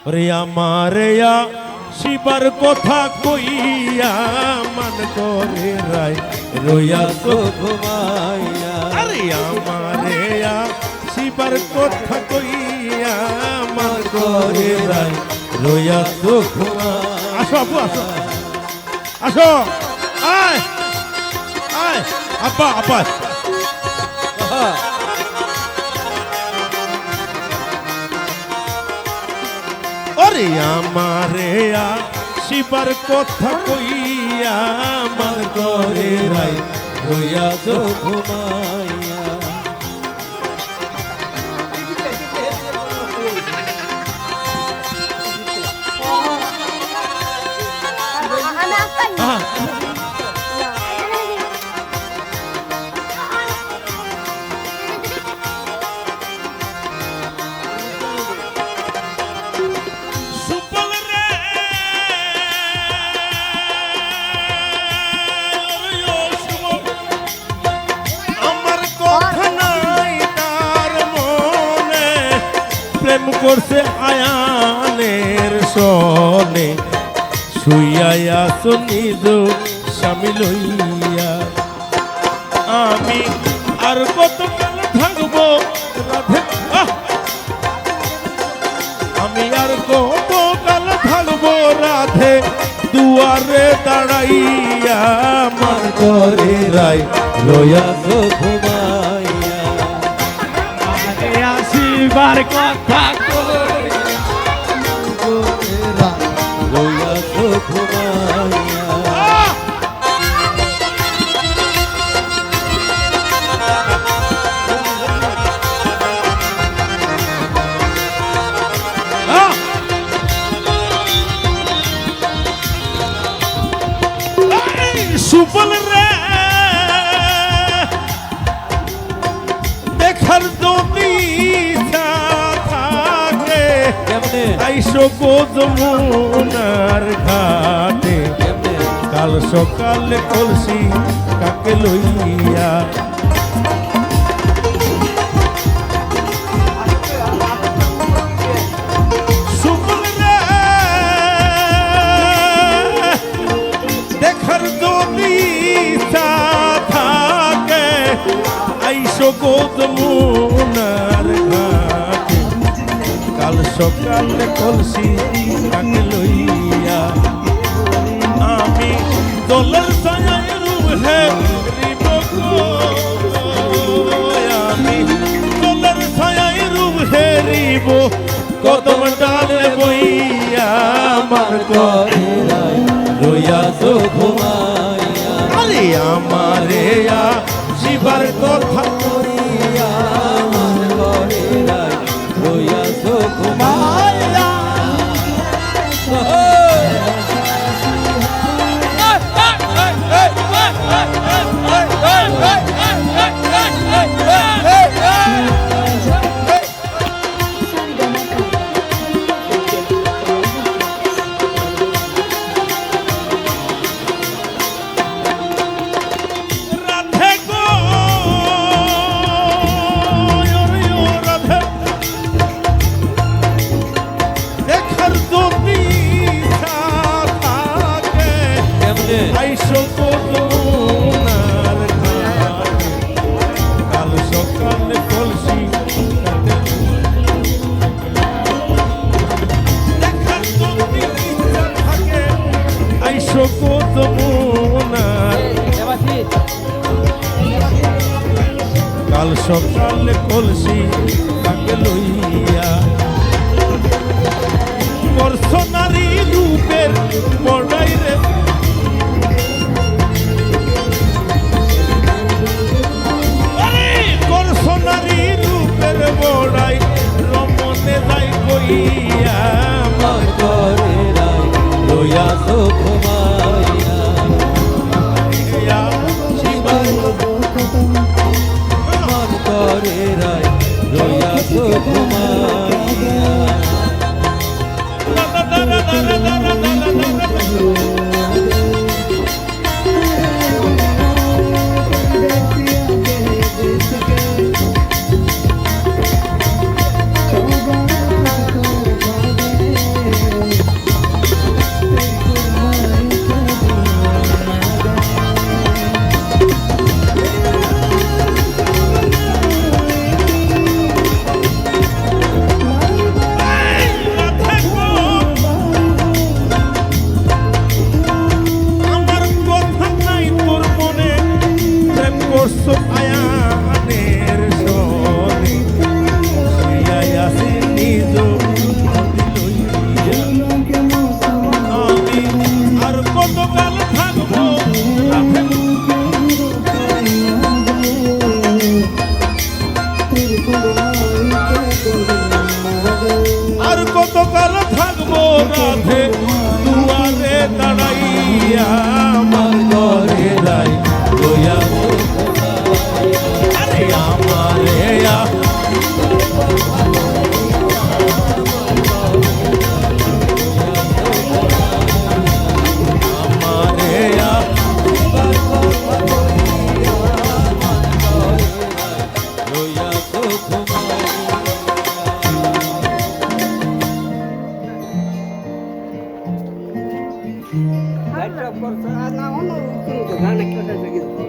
রে আমারে শিবার কথা কইয়া মান করে রায় রইয়া তো ঘুমাইয়া আরে আমারে শিবার কথা কইয়া মান করে রায় রইয়া তো আসো আপু আসো আসো আয় আয় আপা আপা ওরে আমারে শিবার কথা কইয়া মান করে রায় রইয়া তো ঘুমাইয়া প্রেম করছে আয়ানের সনে শুইয়া নিজ স্বামী লইয়া আমি আর কতকাল থাকবো রাধে আমি আর কতকাল থাকবো রাধে দুয়ারে দাঁড়াইয়া মান করে রায় লইয়া তো ঘুমাইয়া আসিবার কথা রইয়া তো ঘুমাইয়া সুফল রে দেখার যদি থাকে আইসো গো যমুনার ঘাটে কাল সকালে কলসি কাকে লইয়া সুফল রে দেখার যদি থাকে আইসো গো যমুনার ঘাটে কাল সকালে কলসি কাকে লইয়া আমি দলের ছায়ায় রুহে রিব আমি দলের ছায়ায় রুহে রিব কদম ডালে বইয়া মান করে রইয়া তো ঘুমাইয়া আরে আমারে শিবার কথা করিয়া মান করে রইয়া তো ঘুমাইয়া আইসো যমুনার ঘাটে কাল সকালে কলসি দেখার যদি ইচ্ছা থাকে আইসো যমুনার কাল সকালে কলসি কাকে লইয়া করছ নারী রূপের বড়াই রে সোনারি রূপের বড়াই রমনে যাই কইয়া মান করে রইয়া তো ঘুমাইয়া শিবার মান করে রইয়া তো ঘুমাইয়া কতকাল থাকবো রাধে দুয়ারে দাঁড়াইয়া আমার ঘরে রাই রইয়াছো আরে আমারে আমারে রইয়াছো ঘুমাইয়া লাইটটা করছে আর না অন্য কোনো গান একটা গীত